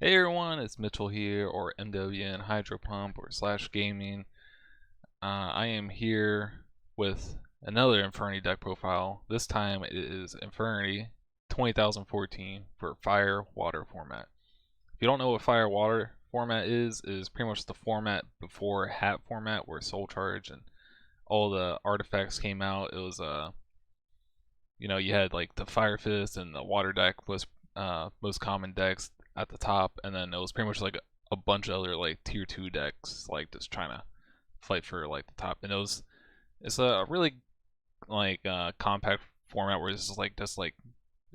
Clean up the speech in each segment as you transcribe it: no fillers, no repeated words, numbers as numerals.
Hey everyone, it's Mitchell here, or MWN Hydro Pump, or Slash Gaming. I am here with another Infernity deck profile. This time it is Infernity 2014 for Fire Water format. If you don't know what Fire Water format is pretty much the format before Hat format, where Soul Charge and all the artifacts came out. It was you had like the Fire Fist and the Water deck was most common decks at the top, and then it was pretty much like a bunch of other like tier 2 decks like just trying to fight for like the top. And it's a really like compact format where it's just like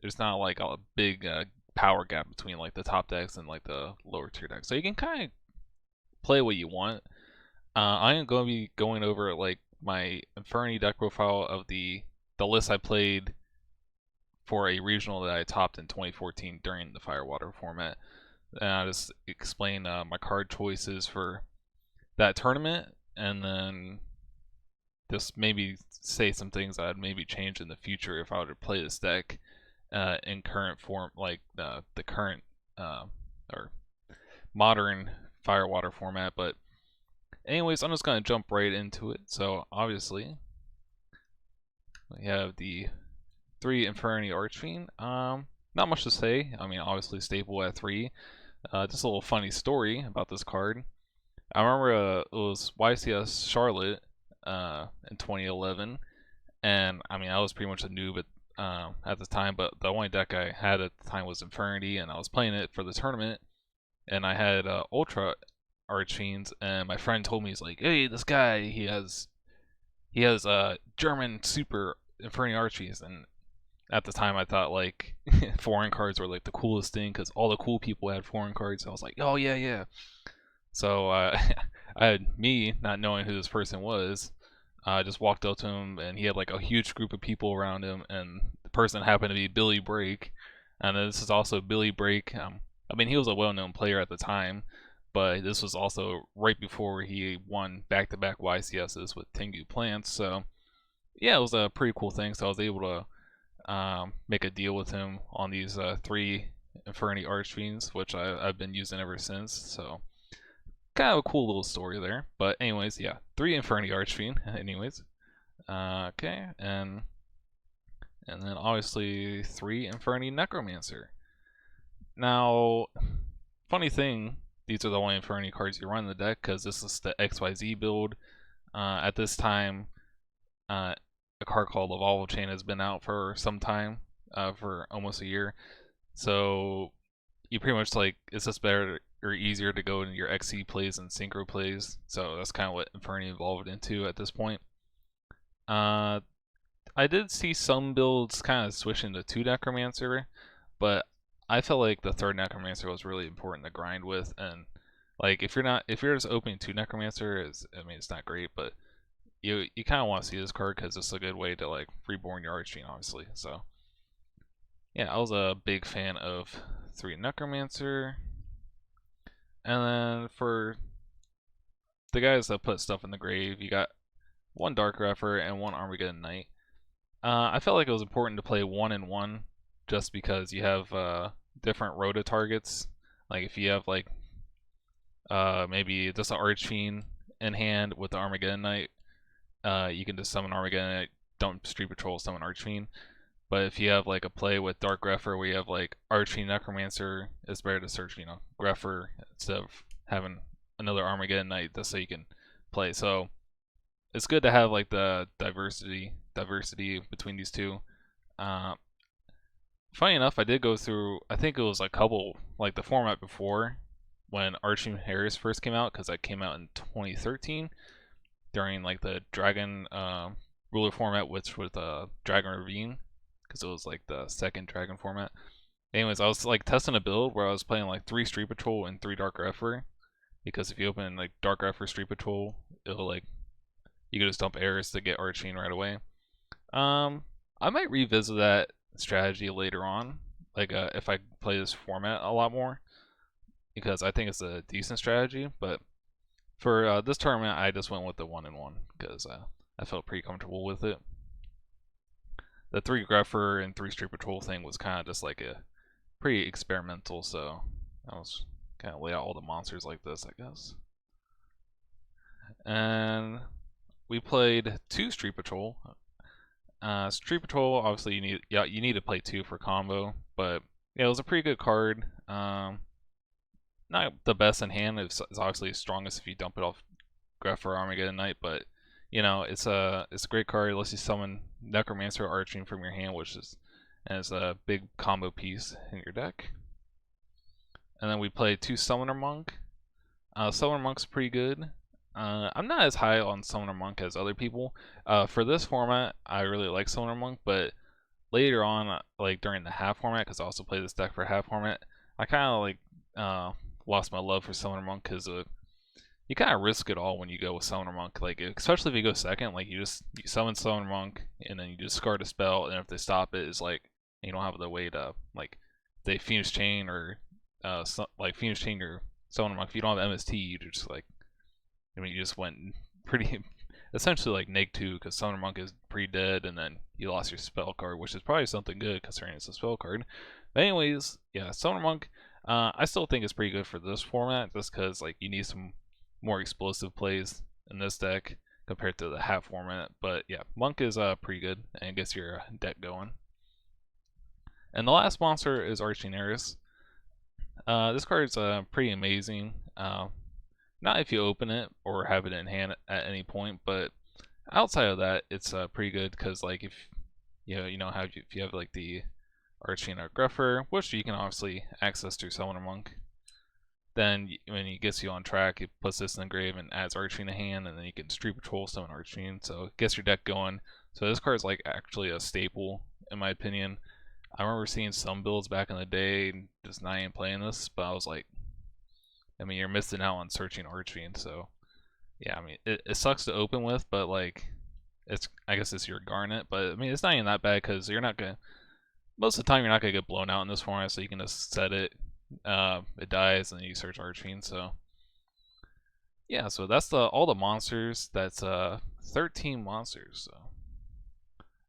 there's not like a big power gap between like the top decks and like the lower tier decks, so you can kind of play what you want. I am going to be going over like my Infernity deck profile of the list I played for a regional that I topped in 2014 during the Firewater format. And I just explain my card choices for that tournament, and then just maybe say some things I'd maybe change in the future if I were to play this deck in current form, like the current or modern Firewater format. But anyways, I'm just gonna jump right into it. So obviously we have the 3 Infernity Archfiend. Not much to say. I mean, obviously staple at 3. Just a little funny story about this card. I remember it was YCS Charlotte in 2011, and I mean I was pretty much a noob at the time, but the only deck I had at the time was Infernity, and I was playing it for the tournament, and I had Ultra Archfiends, and my friend told me, he's like, "Hey, this guy he has German Super Infernity Archfiends," and at the time I thought like foreign cards were like the coolest thing because all the cool people had foreign cards. So I was like, oh yeah, yeah. So I had me not knowing who this person was. I just walked up to him and he had like a huge group of people around him, and the person happened to be Billy Brake. And this is also Billy Brake. I mean, he was a well-known player at the time, but this was also right before he won back-to-back YCSs with Tengu Plants. So yeah, it was a pretty cool thing. So I was able to make a deal with him on these 3 Infernity Archfiends, which I've been using ever since. So kind of a cool little story there. But anyways, yeah, 3 Infernity Archfiend. Anyways, okay, and then obviously 3 Infernity Necromancer. Now, funny thing, these are the only Infernity cards you run in the deck because this is the XYZ build. At this time, a card called Evolve Chain has been out for some time, for almost a year. So you pretty much like it's just better or easier to go into your XC plays and synchro plays. So that's kind of what Infernity evolved into at this point. Uh, I did see some builds kind of switching to 2 Necromancer, but I felt like the 3rd Necromancer was really important to grind with. And like if you're just opening 2 Necromancer, I mean it's not great, but you kind of want to see this card because it's a good way to like reborn your Archfiend, obviously. So yeah, I was a big fan of 3 Necromancer. And then for the guys that put stuff in the grave, you got 1 Dark Grepher and 1 Armageddon Knight. I felt like it was important to play 1 and 1 just because you have different rota targets. Like if you have like maybe just an Archfiend in hand with the Armageddon Knight, you can just summon Armageddon Knight, don't Street Patrol, summon Archfiend. But if you have like a play with Dark Grepher where you have like Archfiend Necromancer, it's better to search, Grepher instead of having another Armageddon Knight just so you can play. So it's good to have like the diversity between these two. Uh, Funny enough, I did go through. I think it was a couple like the format before when Archfiend Harris first came out, because that came out in 2013 during like the Dragon ruler format, which was Dragon Ravine, because it was like the 2nd Dragon format. Anyways, I was like testing a build where I was playing like 3 Street Patrol and 3 Dark Grepher, because if you open like Dark Grepher Street Patrol, it'll like you can just dump Eris to get Archfiend right away. I might revisit that strategy later on, like if I play this format a lot more, because I think it's a decent strategy. But for this tournament, I just went with the 1 and 1 because I felt pretty comfortable with it. The 3 Grepher and 3 Street Patrol thing was kind of just like a pretty experimental, so I'll just kind of lay out all the monsters like this, I guess. And we played 2 Street Patrol. Street Patrol, obviously you need to play 2 for combo, but yeah, it was a pretty good card. Not the best in hand. It's obviously strongest if you dump it off Greph or Armageddon Knight, but you know it's a great card. It lets you summon Necromancer or Archfiend from your hand, which is a big combo piece in your deck. And then we played 2 Summoner Monk. Summoner Monk's pretty good. I'm not as high on Summoner Monk as other people. For this format, I really like Summoner Monk, but later on, like during the half format, because I also play this deck for half format, I kind of like lost my love for Summoner Monk because you kind of risk it all when you go with Summoner Monk. Like especially if you go second, like you summon Summoner Monk and then you discard a spell, and if they stop it, it's like you don't have the way to like they Phoenix Chain or like Phoenix Chain your Summoner Monk. If you don't have MST, you just like you just went pretty essentially like neg 2 because Summoner Monk is pretty dead, and then you lost your spell card, which is probably something good considering it's a spell card. But anyways, yeah, Summoner Monk, I still think it's pretty good for this format just because like you need some more explosive plays in this deck compared to the half format. But yeah, Monk is pretty good and gets your deck going. And the last monster is Arching Ares. This card's pretty amazing. Not if you open it or have it in hand at any point, but outside of that, it's pretty good because like if if you have like the Arching or Gruffer, which you can obviously access through Summoner Monk, then when he gets you on track, it puts this in the grave and adds Arching to hand, and then you can Street Patrol summon Arching, so it gets your deck going. So this card is like actually a staple in my opinion. I remember seeing some builds back in the day just not even playing this, but I was like, I mean, you're missing out on searching Arching, so yeah, I mean, it sucks to open with, but like, I guess it's your Garnet, but I mean, it's not even that bad because you're not gonna, most of the time you're not gonna get blown out in this format, so you can just set it, it dies, and then you search Arching, so yeah, so that's all the monsters. That's 13 monsters, so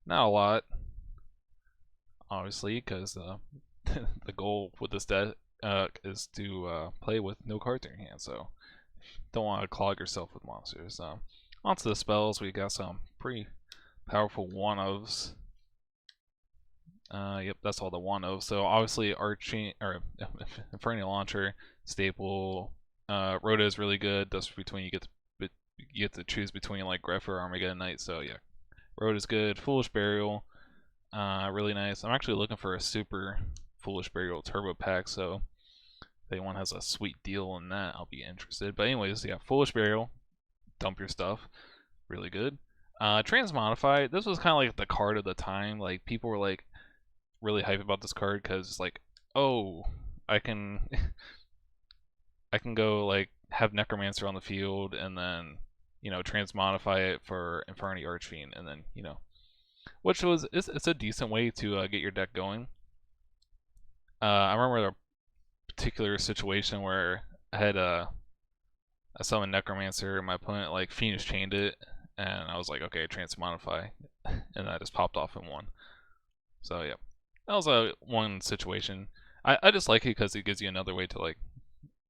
not a lot, obviously, because the goal with this deck is to play with no cards in your hand, so don't want to clog yourself with monsters. Onto the spells, we got some pretty powerful one-ofs. Yep, that's all the one-ofs. So obviously Arching or Infernity Launcher, staple. Rhoda is really good. Just between you get to choose between like Greph or Armageddon Knight. So yeah, Rhoda's good. Foolish Burial, really nice. I'm actually looking for a super Foolish Burial turbo pack, so if anyone has a sweet deal on that, I'll be interested. But anyways, yeah, Foolish Burial, dump your stuff, really good. Transmodify, this was kind of like the card of the time. Like people were like really hype about this card because it's like, oh, I can I can go like have Necromancer on the field and then transmodify it for Infernity Archfiend, and then which was it's a decent way to get your deck going. I remember a particular situation where I had I summoned Necromancer and my opponent like Phoenix chained it, and I was like, okay, transmodify, and I just popped off and won. So yeah, that was one situation. I just like it because it gives you another way to like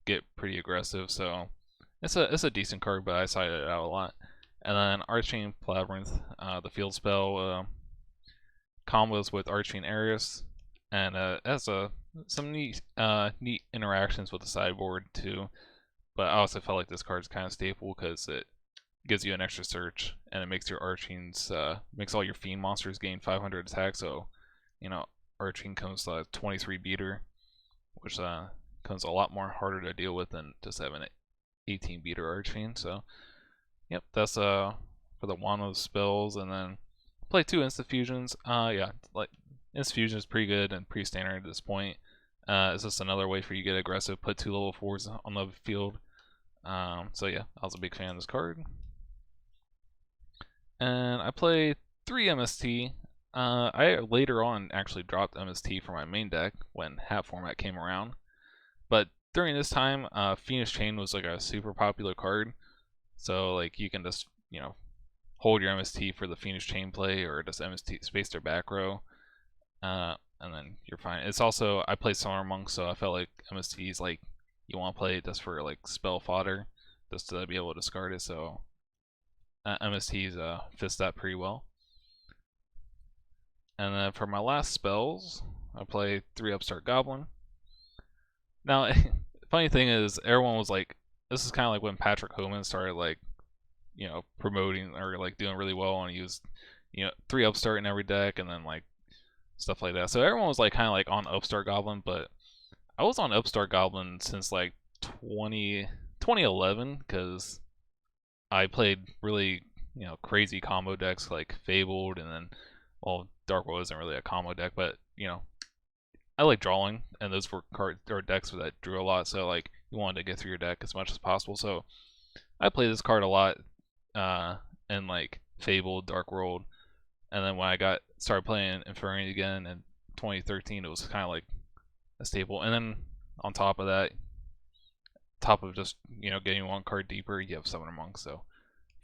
get pretty aggressive. So it's a decent card, but I sided it out a lot. And then Arching Labyrinth, the field spell combos with Arching Ares, and has some neat interactions with the sideboard too. But I also felt like this card's kind of staple because it gives you an extra search, and it makes your Archings makes all your Fiend monsters gain 500 attack. So Arching comes to 23 beater, which comes a lot more harder to deal with than just having an 18 beater Archfiend. So yep, that's for the one spells. And then play 2 Instant Fusions. Yeah, like Instant Fusion is pretty good and pretty standard at this point. It's just another way for you to get aggressive, put 2 level 4s on the field. So yeah, I was a big fan of this card. And I play 3 MST. I later on actually dropped MST for my main deck when half format came around. But during this time, Phoenix Chain was like a super popular card. So like you can just, hold your MST for the Phoenix Chain play, or just MST space their back row. and then you're fine. It's also, I play Summer Monk, so I felt like MST is like, you want to play it just for like spell fodder, just to be able to discard it, so MST's fits that pretty well. And then for my last spells, I play 3 Upstart Goblin. Now, funny thing is, everyone was like, this is kind of like when Patrick Homan started like, promoting or like doing really well, and he used, 3 Upstart in every deck, and then like stuff like that. So everyone was like kind of like on Upstart Goblin, but I was on Upstart Goblin since like 2011 because I played really crazy combo decks like Fabled, and then Dark World isn't really a combo deck, but I like drawing, and those were cards or decks that drew a lot. So like you wanted to get through your deck as much as possible. So I played this card a lot in like Fabled, Dark World, and then when I started playing Infernity again in 2013, it was kind of like a staple. And then on top of that, top of just getting one card deeper, you have Summoner Monk, so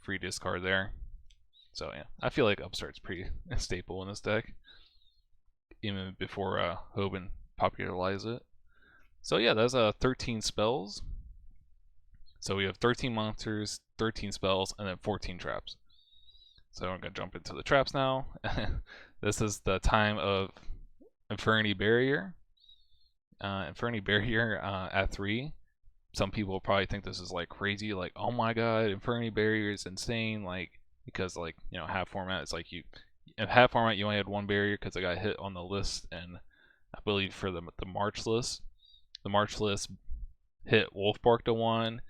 free discard there. So yeah, I feel like Upstart's pretty staple in this deck, even before Hoban popularized it. So yeah, that's 13 spells. So we have 13 monsters, 13 spells, and then 14 traps. So I'm gonna jump into the traps now. This is the time of Infernity Barrier. Infernity Barrier at 3. Some people probably think this is like crazy, like, oh my god, Infernity Barrier is insane, like, because like half format, it's like in half format you only had 1 barrier because I got hit on the list, and I believe for the March list hit Wolfbark to 1,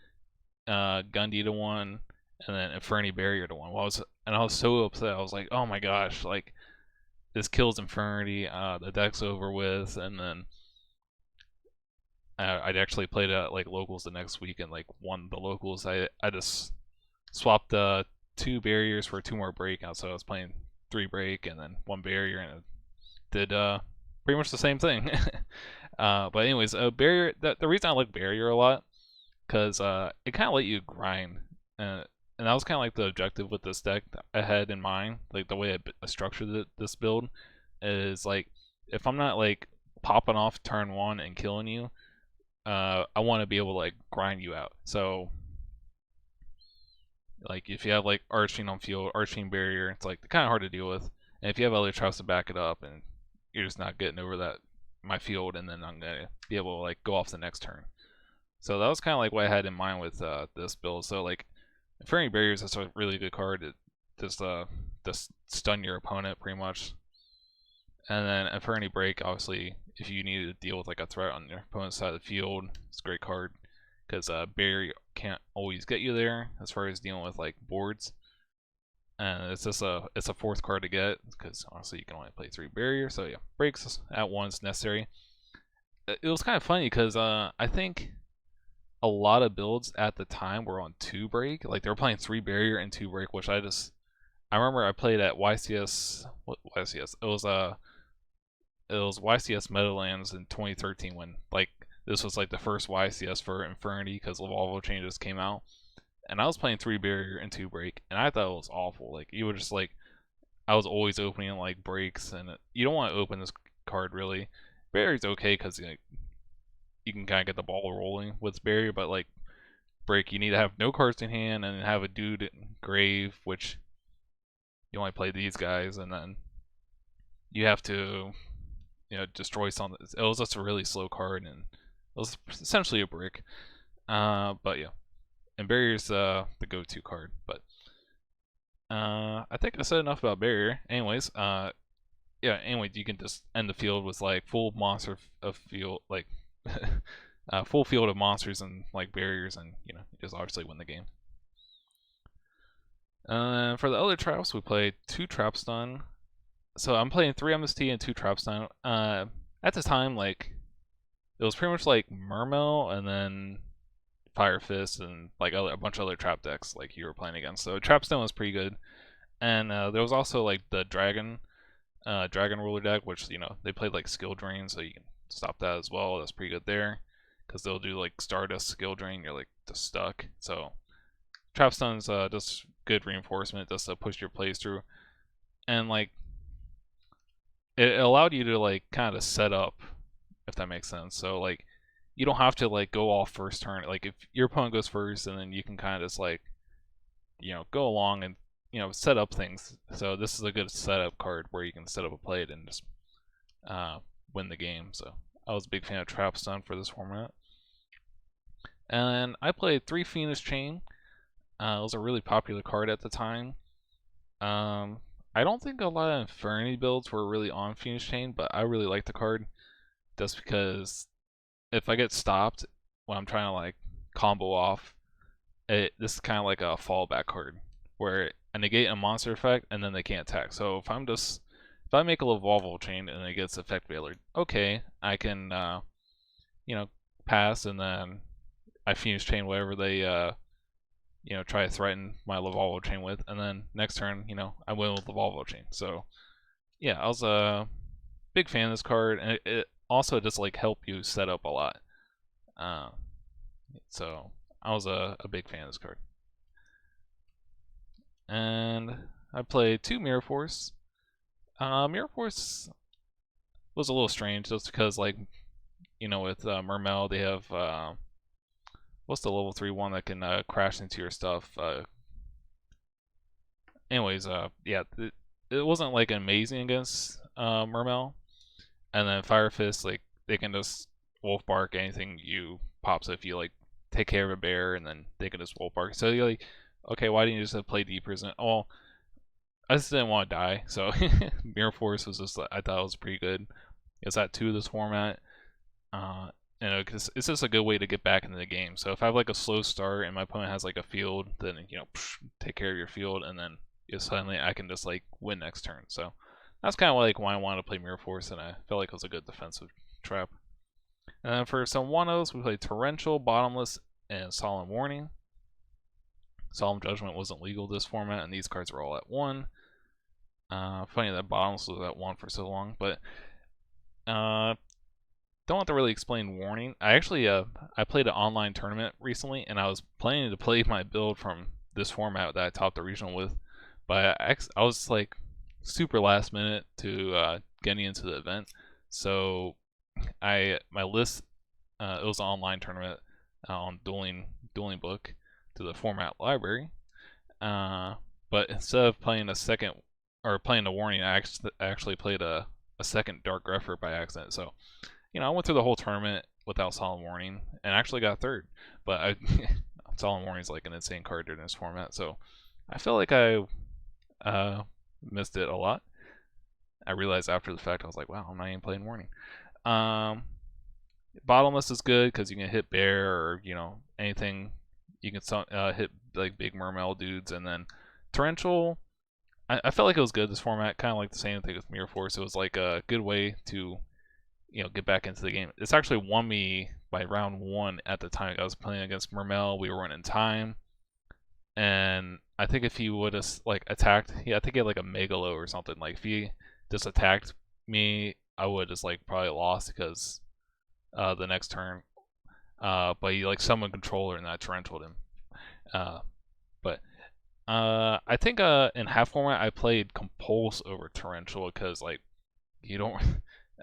Gundy to 1, and then Infernity Barrier to 1. I was so upset. I was like, oh my gosh, like this kills Infernity, the deck's over with. And then I'd actually played at like locals the next week and like won the locals. I just swapped 2 barriers for 2 more breakouts, so I was playing 3 break and then 1 barrier, and it did pretty much the same thing. But anyways, barrier. The reason I like barrier a lot, because it kind of let you grind, and that was kind of like the objective with this deck I had in mind. Like the way I structured this build is like, if I'm not like popping off turn 1 and killing you, I want to be able to like grind you out. So like if you have like Archfiend on field, Archfiend Barrier, it's like kind of hard to deal with. And if you have other traps to back it up, and you're just not getting over my field, and then I'm gonna be able to like go off the next turn. So that was kind of like what I had in mind with this build. So like, Infernity Barriers is a really good card to just stun your opponent pretty much. And then Infernity Break, obviously, if you need to deal with like a threat on your opponent's side of the field, it's a great card because Barrier can't always get you there as far as dealing with like boards. And it's just a 4th card to get because honestly you can only play 3 Barrier. So yeah, breaks at once necessary. It was kind of funny because I think a lot of builds at the time were on 2 break. Like they were playing 3 barrier and 2 break, which I remember I played at YCS. What YCS? It was YCS Meadowlands in 2013 when like this was like the first YCS for Infernity because Volvo changes came out, and I was playing 3 barrier and 2 break, and I thought it was awful. Like you would just like, I was always opening like breaks, and you don't want to open this card really. Barrier's okay because you can kind of get the ball rolling with barrier, but like break, you need to have no cards in hand and have a dude in grave, which you only play these guys, and then you have to destroy something. It was just a really slow card, and it was essentially a brick. But yeah, and barrier's the go-to card. But I think I said enough about barrier. Anyways, yeah. Anyway, you can just end the field with like full monster of field, like full field of monsters and like barriers, and you just obviously win the game. For the other traps, we played 2 trap stun. So I'm playing 3 MST and 2 trap stun. At the time, like it was pretty much like Mermail and then Fire Fist and like a bunch of other trap decks like you were playing against. So trap stun was pretty good, and there was also like the dragon ruler deck, which they played like skill drain, so you can stop that as well. That's pretty good there because they'll do like Stardust skill drain. You're like just stuck. So trap stun's just good reinforcement just to push your plays through. And like it allowed you to like kind of set up, if that makes sense. So like you don't have to like go off first turn. Like if your opponent goes first, and then you can kind of just like go along and set up things. So this is a good setup card where you can set up a play and just win the game. So I was a big fan of Trap Stun for this format. And I played 3 Phoenix Chain. It was a really popular card at the time. I don't think a lot of Infernity builds were really on Phoenix Chain, but I really like the card just because if I get stopped when I'm trying to like combo off, this is kind of like a fallback card where I negate a monster effect and then they can't attack. So if I make a Lavalval Chain and it gets effect veiler, okay, I can pass, and then I Phoenix Chain whatever they try to threaten my Lavalval Chain with, and then next turn, I win with Lavalval Chain. So yeah, I was a big fan of this card, and it also just like help you set up a lot. So I was a big fan of this card. And I played 2 Mirror Force. Mirror Force was a little strange just because like with Mermel they have what's the level 3 one that can crash into your stuff. Anyways, yeah, it wasn't like amazing against Mermel. And then Fire Fist, like they can just wolf bark anything you pop. So if you like take care of a bear, and then they can just wolf bark. So you're like, okay, why didn't you just play Deep Prison? Oh, I just didn't want to die. So Mirror Force was just, I thought it was pretty good. It's at 2 of this format. Because it's just a good way to get back into the game. So if I have like a slow start and my opponent has like a field, then take care of your field, and then suddenly I can just like win next turn. So that's kind of like why I wanted to play Mirror Force, and I felt like it was a good defensive trap. And then for some 1-0s, we played Torrential, Bottomless, and Solemn Warning. Solemn Judgment wasn't legal this format, and these cards were all at 1. Funny that Bottomless was at 1 for so long, but don't have to really explain Warning. I actually I played an online tournament recently, and I was planning to play my build from this format that I topped the regional with, but I was like super last minute to getting into the event. So my list it was an online tournament on dueling book to the format library. But instead of playing playing a Warning, I actually played a second Dark Grepher by accident. So I went through the whole tournament without Solemn Warning and actually got third. But Solemn Warning is like an insane card during this format, so I feel like I missed it a lot. I realized after the fact, I was like, wow, I'm not even playing Warning. Bottomless is good because you can hit bear or anything. You can hit like big Mermel dudes, and then Torrential. I felt like it was good this format, kind of like the same thing with Mirror Force. It was like a good way to get back into the game. It's actually won me by round 1 at the time. I was playing against Mermel. We were running time, and I think if he would have like attacked, I think he had like a Megalo or something. Like if he just attacked me, I would just like probably lost because the next turn. But he like summoned controller and I torrentialed him. But I think in half format I played Compulse over Torrential because like you don't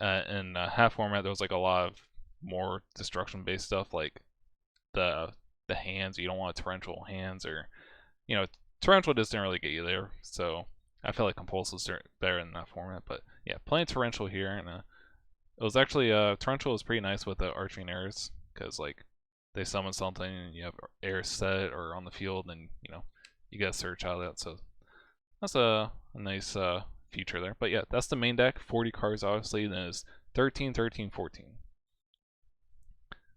in half format there was like a lot of more destruction based stuff like the hands. You don't want torrential hands, or Torrential just didn't really get you there. So I feel like Compulse was better in that format. But yeah, playing Torrential here, and it was actually Torrential was pretty nice with the arching airs because like they summon something and you have airs set or on the field, and you get a search out of that. So that's a nice feature there. But yeah, that's the main deck. 40 cards obviously. Then it's 13, 13, 14.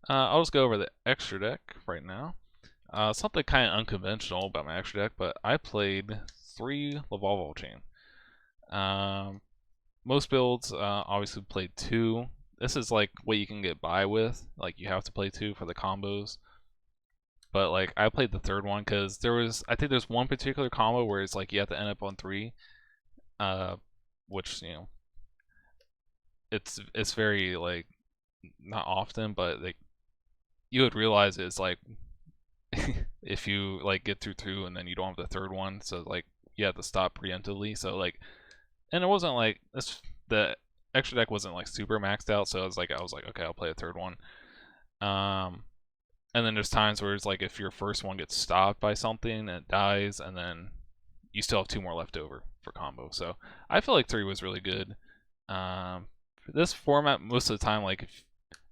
I'll just go over the extra deck right now. Something kind of unconventional about my extra deck, but I played 3 Lavalval Chain. Most builds obviously played 2. This is like what you can get by with. Like you have to play 2 for the combos. But like I played the 3rd one because I think there's one particular combo where it's like you have to end up on 3, which it's very like not often, but like you would realize it's like if you like get through 2 and then you don't have the 3rd one, so like you have to stop preemptively. So like, and it wasn't like this extra deck wasn't like super maxed out, so I was like, okay, I'll play a third one. And then there's times where it's like if your first one gets stopped by something and it dies, and then you still have two more left over for combo. So I feel like 3 was really good. For this format, most of the time, like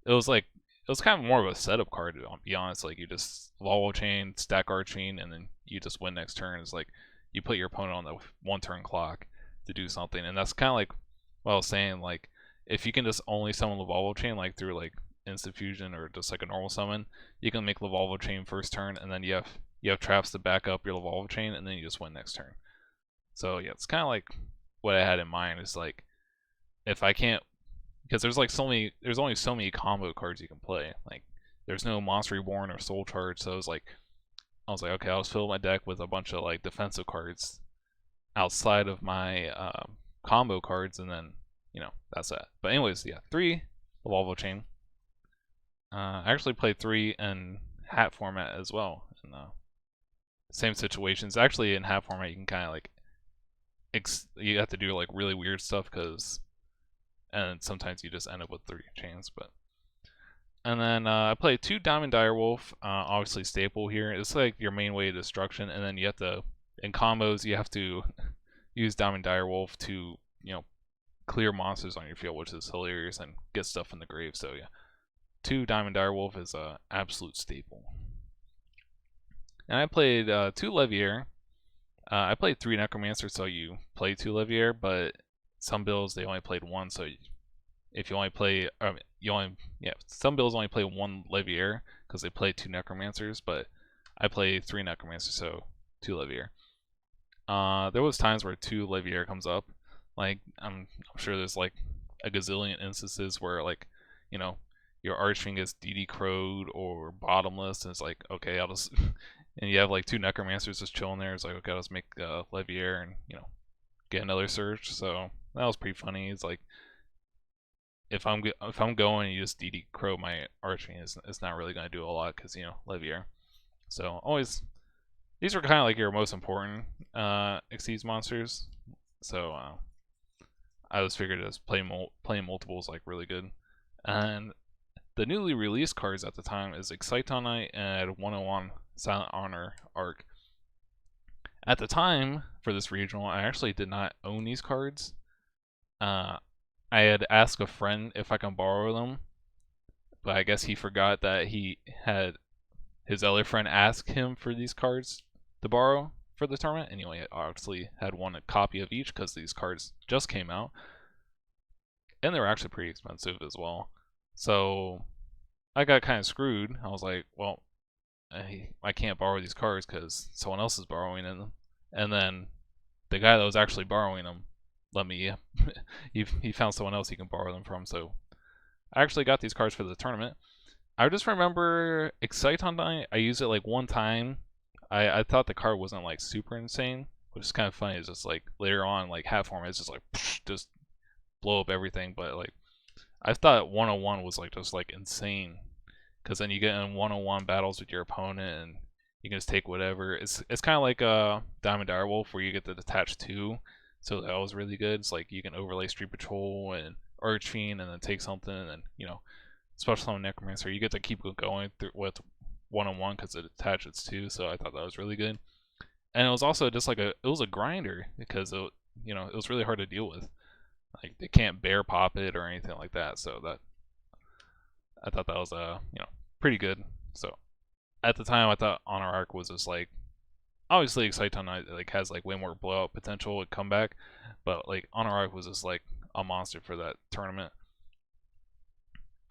it was like it was kind of more of a setup card. To be honest, like you just Lawful Chain, stack Archfiend, and then you just win next turn. It's like you put your opponent on the 1 turn clock to do something, and that's kind of like what I was saying. Like if you can just only summon Lawful Chain like through like instant fusion or just like a normal summon, you can make Lawful Chain first turn, and then you have traps to back up your Lawful Chain, and then you just win next turn. So yeah, it's kind of like what I had in mind is like if I can't, because there's only so many combo cards you can play. Like there's no Monster Reborn or Soul Charge, so I was like, okay, I'll just fill my deck with a bunch of like defensive cards outside of my combo cards, and then that's that. But anyways, yeah, 3 Lawful Chain. I actually played 3 in hat format as well. In the same situations. Actually, in hat format, you can kind of like you have to do like really weird stuff and sometimes you just end up with 3 chains. But and then I played 2 Diamond Direwolf, obviously staple here. It's like your main way of destruction, and then you have to in combos you have to use Diamond Direwolf to clear monsters on your field, which is hilarious, and get stuff in the grave. So yeah, 2 Diamond Direwolf is a absolute staple. And I played 2 Levier. I played 3 Necromancer, so you play 2 Levier, but some builds they only played 1, so if you only play, some builds only play 1 Levier because they play 2 Necromancers, but I play 3 Necromancers, so 2 Levier. There was times where 2 Levier comes up, like I'm sure there's like a gazillion instances where like your Archfiend gets DD Crowed or Bottomless, and it's like okay, I'll just and you have like 2 Necromancers just chilling there. It's like okay, let's make Levier and get another search. So that was pretty funny. It's like if I'm going and you just DD Crow my Archfiend, it's not really gonna do a lot because Levier. So always these are kind of like your most important Xyz monsters. So I just figured just playing multiple is like really good. And the newly released cards at the time is Excitonite and 101 Silent Honor Arc. At the time for this regional, I actually did not own these cards. I had asked a friend if I can borrow them, but I guess he forgot that he had his other friend ask him for these cards to borrow for the tournament. Anyway, I obviously had a copy of each because these cards just came out, and they were actually pretty expensive as well. So I got kind of screwed. I was like, well, I can't borrow these cards because someone else is borrowing them. And then the guy that was actually borrowing them let me. he found someone else he can borrow them from. So I actually got these cards for the tournament. I just remember Excitonite. I used it like one time. I thought the card wasn't like super insane, which is kind of funny. It's just like later on, like half form, it's just like just blow up everything. But like I thought 101 was like just like insane, because then you get in 101 battles with your opponent and you can just take whatever. It's kind of like Diamond Direwolf where you get to detach 2, so that was really good. It's like you can overlay Street Patrol and Archfiend and then take something, and then Special Summon Necromancer, you get to keep going through with 101 because it attaches 2. So I thought that was really good. And it was also just like it was a grinder because it was really hard to deal with. Like they can't bear pop it or anything like that. So that I thought that was pretty good. So at the time I thought Honor Arc was just like obviously Exciton like has like way more blowout potential with comeback, but like Honor Arc was just like a monster for that tournament.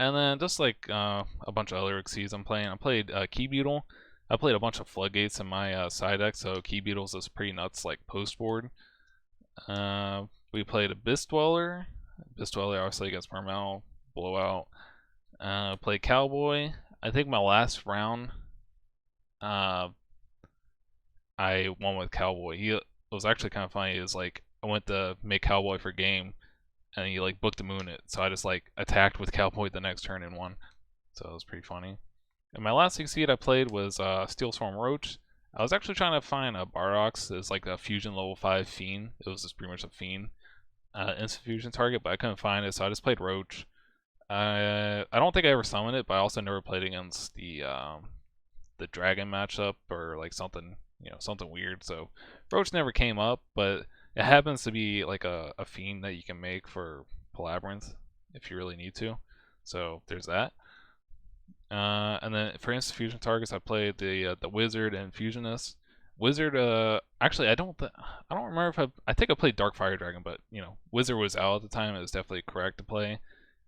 And then just like a bunch of other Xyz I'm playing. I played Key Beetle. I played a bunch of Floodgates in my side deck, so Key Beetle's is pretty nuts like post board. We played Abyss Dweller. Abyss Dweller obviously against Mermel, blowout. Played Cowboy. I think my last round, I won with Cowboy. It was actually kind of funny. It was like I went to make Cowboy for game, and he like booked the moon it. So I just like attacked with Cowboy the next turn and won. So it was pretty funny. And my last Xyz I played was Steel Storm Roach. I was actually trying to find a Bardox as like a fusion level 5 fiend. It was just pretty much a fiend. instant fusion target, but I couldn't find it, so I just played Roach. I don't think I ever summoned it, but I also never played against the dragon matchup or like something, something weird. So Roach never came up, but it happens to be like a fiend that you can make for Palabyrinth if you really need to. So there's that. And then for instant fusion targets, I played the wizard and fusionist. Wizard, actually, I don't remember if I think I played Dark Fire Dragon, but wizard was out at the time. It was definitely correct to play.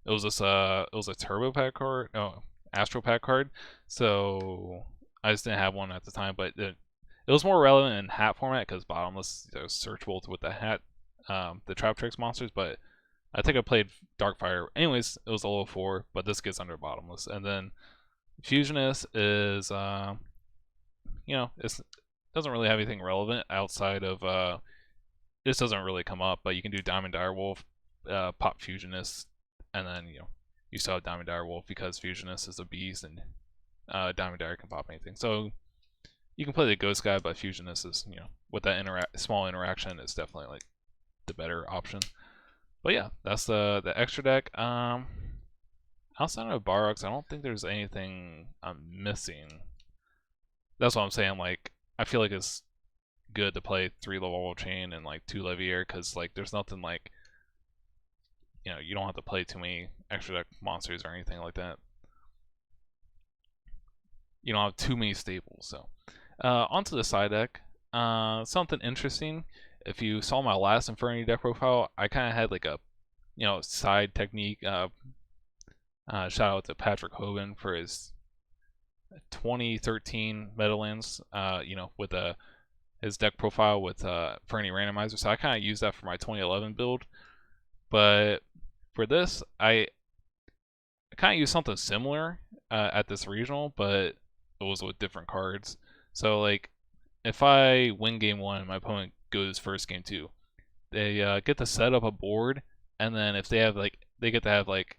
It was it was a turbo pack card, no, astro pack card. So I just didn't have one at the time, but it was more relevant in hat format because bottomless searchable with the hat, the trap tricks monsters. But I think I played Darkfire. Anyways, it was a level 4, but this gets under bottomless. And then Fusionist is, it doesn't really have anything relevant outside of, this doesn't really come up, but you can do Diamond Direwolf, pop Fusionist, and then, you still have Diamond Direwolf because Fusionist is a beast and Diamond Dire can pop anything. So you can play the Ghost guy, but Fusionist is, with that small interaction, is definitely like the better option. But yeah, that's the extra deck. Outside of Barox, I don't think there's anything I'm missing. That's what I'm saying. Like, I feel like it's good to play 3 level chain and like 2 Leviair because like there's nothing like, you don't have to play too many extra deck monsters or anything like that. You don't have too many staples. So onto the side deck. Something interesting. If you saw my last Infernity deck profile, I kind of had like a side technique. Shout out to Patrick Hoban for his 2013 Meadowlands. With his deck profile with Infernity Randomizer. So I kind of used that for my 2011 build. But for this, I kind of used something similar at this regional, but it was with different cards. So like, if I win game 1, my opponent goes first game 2. They get to set up a board, and then if they have like, they get to have like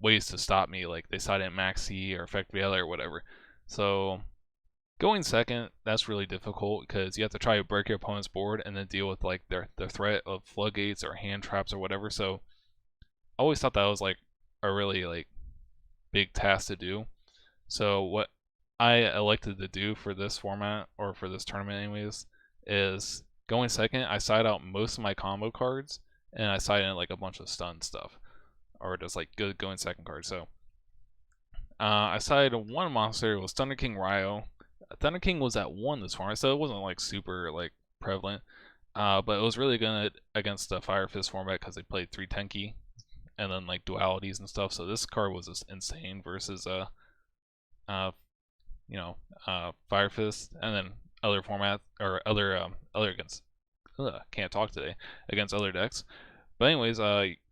ways to stop me, like they silent Maxi or Effect Vela or whatever. So going second, that's really difficult because you have to try to break your opponent's board and then deal with like their threat of floodgates or hand traps or whatever. So I always thought that was like a really like big task to do. So what I elected to do for this format, or for this tournament anyways, is going second, I side out most of my combo cards, and I side in like a bunch of stun stuff, or just like good going second cards. So I sided one monster, it was Thunder King Ryo. Thunder King was at 1 this format, so it wasn't like super like prevalent, but it was really good against the Fire Fist format because they played 3 Tenki and then like dualities and stuff. So this card was just insane versus Fire Fist, and then other format or other against can't talk today, against other decks. But anyways,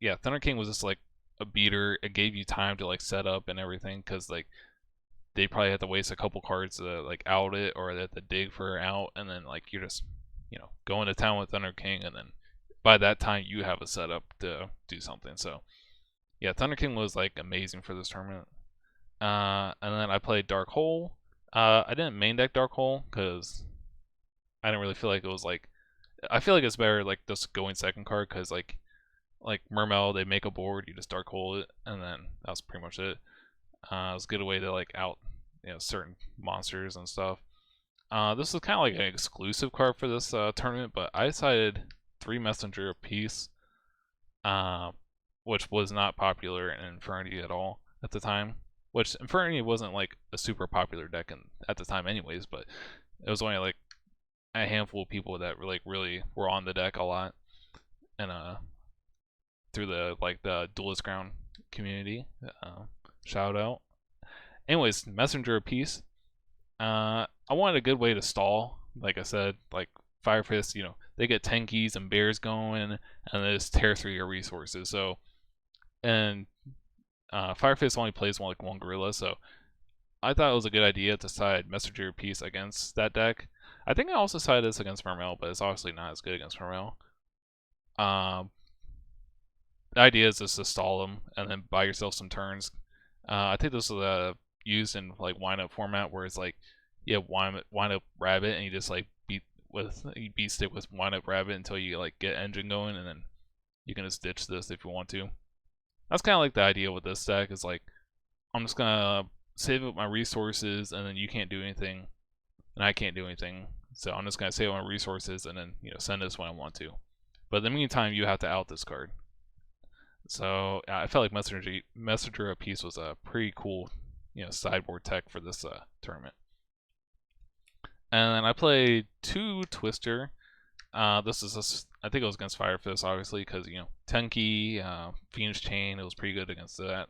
yeah, Thunder King was just like a beater. It gave you time to like set up and everything because like they probably had to waste a couple cards to like out it, or they had to dig for out, and then like you're just going to town with Thunder King, and then by that time you have a setup to do something. So yeah, Thunder King was like amazing for this tournament. And then I played Dark Hole. I didn't main deck Dark Hole because I didn't really feel like it was like. I feel like it's better like just going second card because like Mermel, they make a board, you just Dark Hole it, and then that's pretty much it. It was a good way to like out certain monsters and stuff. This is kind of like an exclusive card for this tournament, but I decided 3 Messenger apiece, which was not popular in Infernity at all at the time. Which Infernity wasn't like a super popular deck at the time, anyways. But it was only like a handful of people that were, like really were on the deck a lot, and through the Duelist Ground community. Shout out. Anyways, Messenger apiece. I wanted a good way to stall. Like I said, like Fire Fist, they get Tenkis and Bears going, and they just tear through your resources. So, and Fire Fist only plays one gorilla, so I thought it was a good idea to side Messenger apiece against that deck. I think I also sided this against Mermel, but it's obviously not as good against Mermel. The idea is just to stall them and then buy yourself some turns. I think this was used in like wind up format where it's like you have wind up rabbit and you just like beat stick with wind up rabbit until you like get engine going, and then you can just ditch this if you want to. That's kind of like the idea with this deck is like I'm just gonna save up my resources and then you can't do anything and I can't do anything. So I'm just gonna save up my resources and then send this when I want to. But in the meantime, you have to out this card. So I felt like Messenger of Peace was a pretty cool sideboard tech for this tournament. And then I played 2 Twister. This is I think it was against Fire Fist, obviously, because Tenki, Phoenix Chain, it was pretty good against that.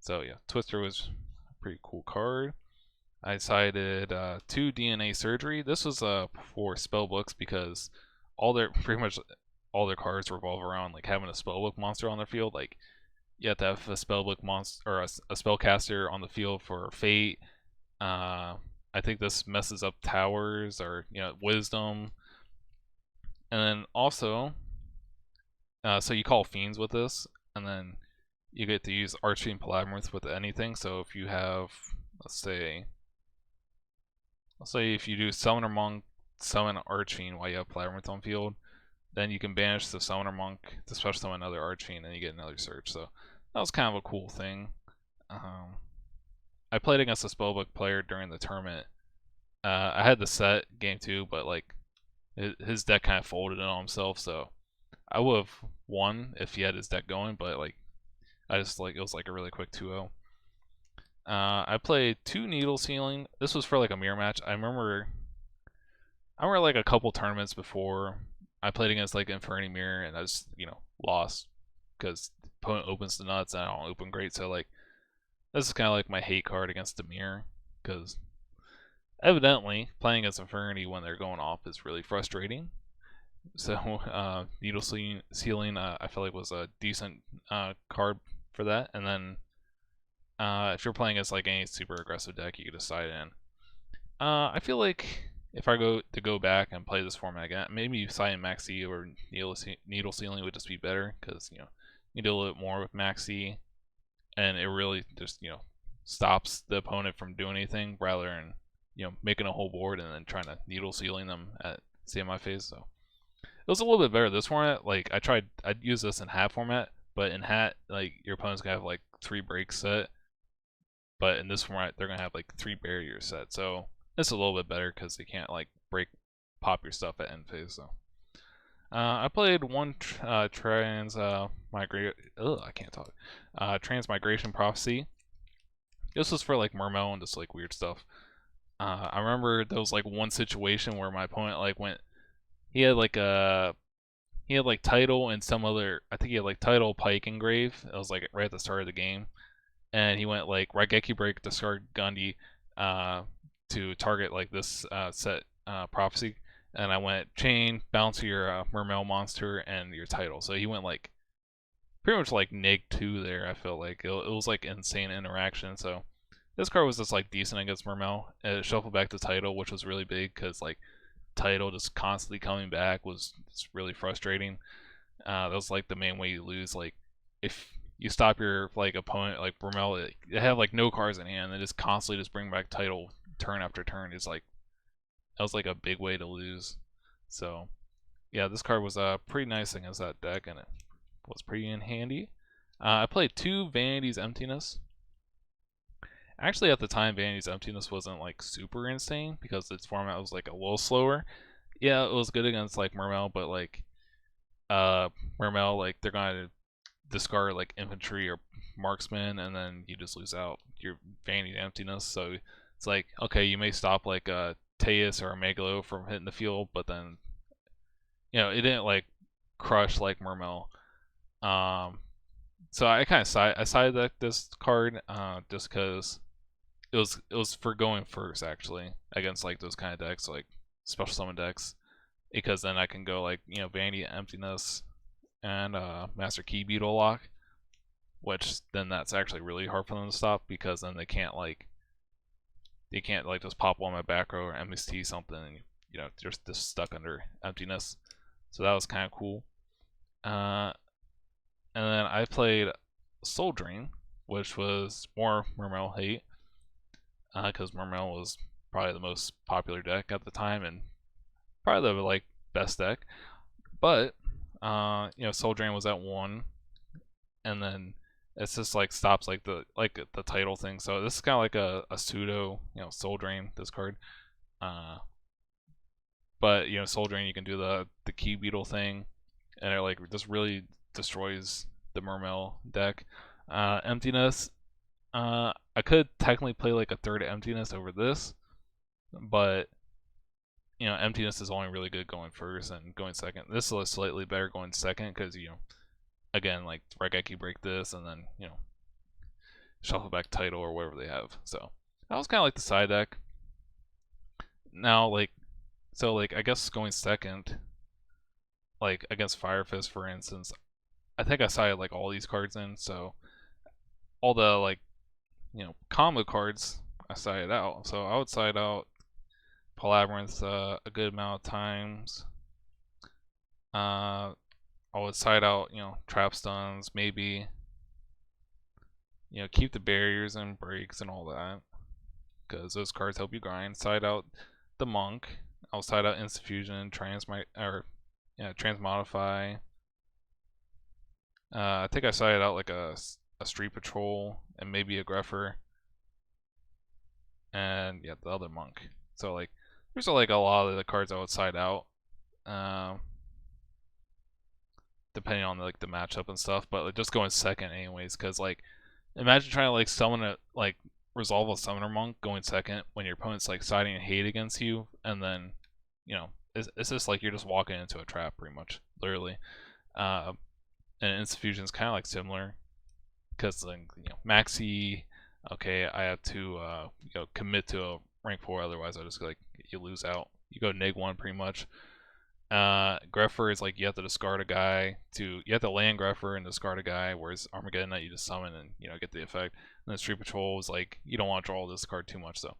So yeah, Twister was a pretty cool card. I decided 2 DNA Surgery. This was for spellbooks because pretty much all their cards revolve around like having a spellbook monster on their field. Like you have to have a spellbook monster or a spellcaster on the field for Fate. I think this messes up towers or wisdom, and then also so you call fiends with this, and then you get to use Archfiend Palabyrinth with anything. So if you have, let's say if you do Summoner Monk, summon Archfiend while you have Palabyrinth on field, then you can banish the Summoner Monk to special summon another Archfiend, and you get another search. So that was kind of a cool thing. I played against a spellbook player during the tournament. I had the set game 2, but like his deck kind of folded in on himself, so I would have won if he had his deck going, but like I just it was like a really quick 2-0. I played 2 Needle Sealing. This was for like a mirror match. I remember like a couple tournaments before I played against like Infernity Mirror, and I just lost because the opponent opens the nuts and I don't open great. So like this is kind of like my hate card against the mirror because evidently playing against Infernity when they're going off is really frustrating. So Needle Sealing I feel like was a decent card for that. And then if you're playing as like any super aggressive deck, you can decide in. I feel like if I go back and play this format again, maybe Cyan Maxi or Needle Sealing would just be better because you do a little bit more with Maxi, and it really just stops the opponent from doing anything rather than making a whole board and then trying to Needle Sealing them at CMI phase. So it was a little bit better this format. Like I'd use this in hat format, but in hat like your opponent's gonna have like 3 breaks set, but in this format they're gonna have like 3 barriers set. So it's a little bit better because they can't like pop your stuff at end phase. So I played 1 Transmigration Prophecy. This was for like Mermel and just like weird stuff. I remember there was like one situation where my opponent like went. He had like Tidal and some other. I think he had like Tidal, Pike, and Grave. It was like right at the start of the game, and he went like Raigeki Break, discard Gundy, to target like this set Prophecy, and I went Chain, bounce your Mermel monster and your Tidal. So he went like pretty much like -2 there. I felt like it was like insane interaction. So this card was just like decent against Mermel. It shuffled back to Tidal, which was really big because like Tidal just constantly coming back was just really frustrating. That was like the main way you lose. Like if you stop your like opponent like Mermel, they have like no cards in hand, and just constantly just bring back Tidal turn after turn is like that was like a big way to lose. So yeah, this card was pretty nice against that deck, and it was pretty in handy. I played 2 Vanity's Emptiness. Actually, at the time, Vanity's Emptiness wasn't like super insane because its format was like a little slower. Yeah, it was good against like Mermel, but like Mermel, like they're gonna discard like infantry or marksman, and then you just lose out your Vanity Emptiness. So it's like okay, you may stop like a Teus or a Megalo from hitting the field, but then it didn't like crush like Mermel. So I kind of sided this card just because it was for going first actually against like those kind of decks like special summon decks, because then I can go like Vanity Emptiness and Master Key Beetle Lock, which then that's actually really hard for them to stop because then they can't just pop on my back row or MST something and they're just stuck under Emptiness. So that was kind of cool. And then I played Soul Drain, which was more Mermel hate because Mermel was probably the most popular deck at the time and probably the like best deck. But Soul Drain was at 1, and then it's just like stops like the title thing. So this is kind of like a pseudo Soul Drain, this card. But Soul Drain, you can do the Key Beetle thing, and it like just really destroys the Mermail deck. Emptiness. I could technically play like a third Emptiness over this, but Emptiness is only really good going first and going second. This is slightly better going second because again, like Regeki break this and then shuffle back title or whatever they have. So that was kind of like the side deck. Now like I guess going second, like against Fire Fist for instance, I think I sided like all these cards in. So all the like combo cards I sided out. So I would side out Palabyrinth a good amount of times. I would side out Trap Stuns maybe. Keep the barriers and breaks and all that, because those cards help you grind. Side out the Monk. I'll side out Instant Fusion, Transmodify. I think I sided out like a Street Patrol and maybe a Greffer, and yeah, the other Monk. So like, there's like a lot of the cards I would side out, depending on like the matchup and stuff. But like, just going second anyways, because like, imagine trying to like summon a like resolve a summoner monk going second when your opponent's like siding a hate against you, and then it's just like you're just walking into a trap pretty much, literally. And Instant Fusion is kind of like similar, because like Maxi, okay, I have to commit to a rank 4, otherwise I just like you lose out. You go -1 pretty much. Greffer is like you have to discard a guy you have to land Greffer and discard a guy, whereas Armageddon Knight you just summon and get the effect. And then Street Patrol is like you don't want to draw this card too much, so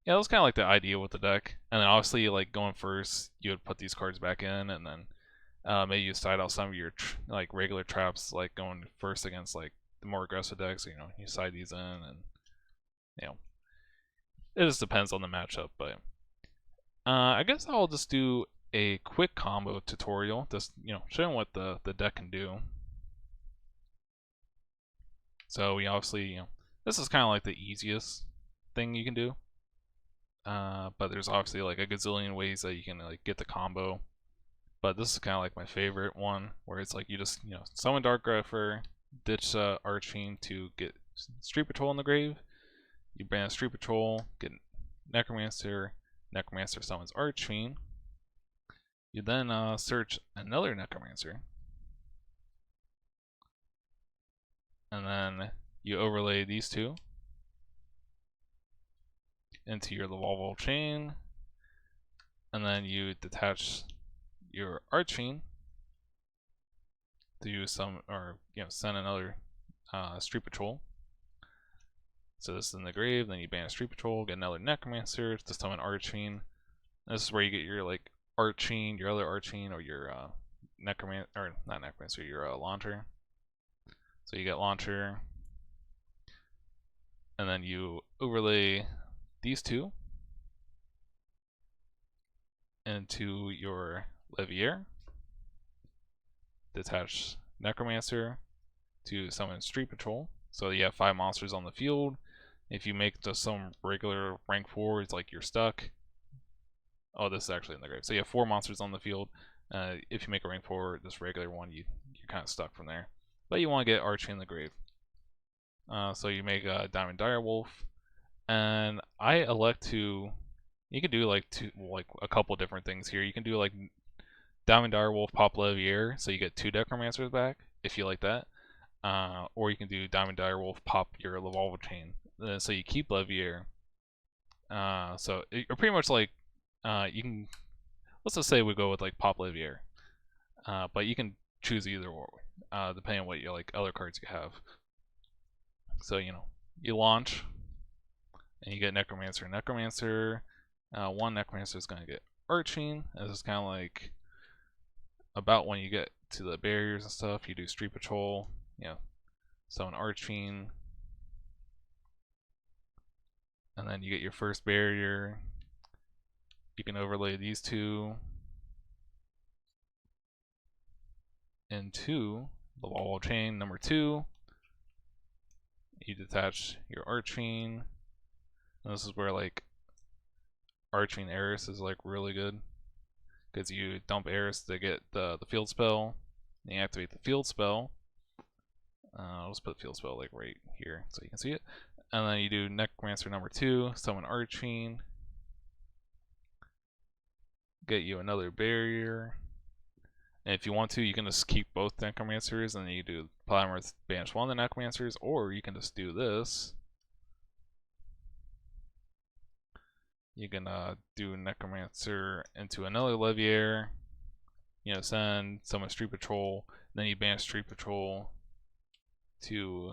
yeah, that was kind of like the idea with the deck. And then obviously like going first, you would put these cards back in, and then maybe you side out some of your like regular traps, like going first against like the more aggressive decks. You side these in, and it just depends on the matchup, but. I guess I'll just do a quick combo tutorial, just showing what the deck can do. So we obviously, this is kind of like the easiest thing you can do. But there's obviously like a gazillion ways that you can like get the combo. But this is kind of like my favorite one, where it's like you just summon Dark Greffer, ditch Archfiend to get Street Patrol in the grave. You ban Street Patrol, get Necromancer. Necromancer summons Archfiend. You then search another Necromancer, and then you overlay these two into your Lavalval chain, and then you detach your Archfiend to send another Street Patrol. So this is in the grave, then you ban a Street Patrol, get another Necromancer to summon Archfiend. This is where you get your like Archfiend, your other Archfiend, or your Necromancer, or not Necromancer, your Launcher. So you get Launcher, and then you overlay these two into your Levier, detach Necromancer to summon Street Patrol. So you have 5 monsters on the field. If you make just some regular rank 4, it's like you're stuck. Oh, this is actually in the grave. So you have 4 monsters on the field. If you make a rank 4, this regular one, you're kind of stuck from there. But you want to get Archie in the grave. So you make a Diamond Direwolf, and I elect to. You can do like a couple different things here. You can do like Diamond Direwolf pop Levier, so you get 2 Necromancers back if you like that. Or you can do Diamond Direwolf pop your Lavalval chain, so you keep Levier. So you're pretty much like you can. Let's just say we go with like pop Levier, but you can choose either or, depending on what your like other cards you have. So you launch, and you get Necromancer. Necromancer, one Necromancer is gonna get Archfiend. This is kind of like about when you get to the barriers and stuff. You do Street Patrol, summon Archfiend, and then you get your first barrier. You can overlay these two, into the wall chain number 2. You detach your arching. And this is where like arching Eris is like really good, because you dump Eris to get the field spell, and you activate the field spell. Let's put the field spell like right here so you can see it. And then you do Necromancer number 2, summon arching, get you another barrier. And if you want to, you can just keep both Necromancers, and then you do Polymorph banish one of the Necromancers, or you can just do this. You can do Necromancer into another Leviair, you know, send summon Street Patrol, then you banish Street Patrol to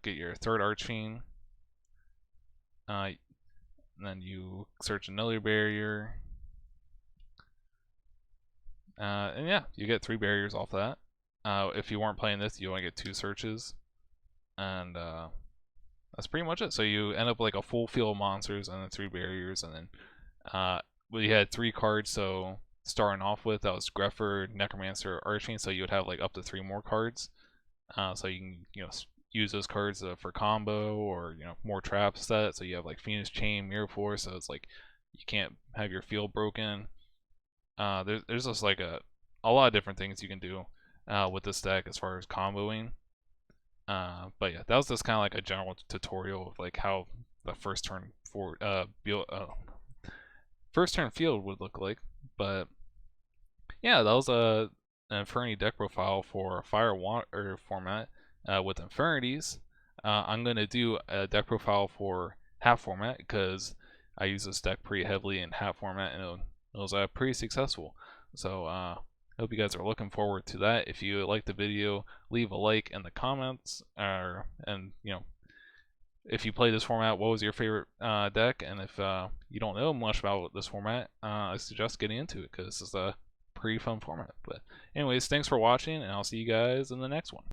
get your third arching. And then you search another barrier. And yeah, you get 3 barriers off that. If you weren't playing this, you only get 2 searches. And that's pretty much it. So you end up like a full field of monsters and then 3 barriers. And then we had 3 cards, so starting off with, that was Greffer, Necromancer, Arching, so you would have like up to 3 more cards. So you can, you know, use those cards for combo, or, you know, more trap set. So you have like Phoenix Chain, Mirror Force, so it's like you can't have your field broken. There's just like a lot of different things you can do with this deck as far as comboing. But yeah, that was just kind of like a general tutorial of like how the first turn first turn field would look like. But yeah, that was an Infernity deck profile for Fire Water format with Infernities. I'm gonna do a deck profile for half format, because I use this deck pretty heavily in half format, and it was pretty successful. So I hope you guys are looking forward to that. If you like the video, leave a like in the comments, and you know, if you play this format, what was your favorite deck? And if you don't know much about this format, I suggest getting into it, because this is a pretty fun format. But anyways, thanks for watching, and I'll see you guys in the next one.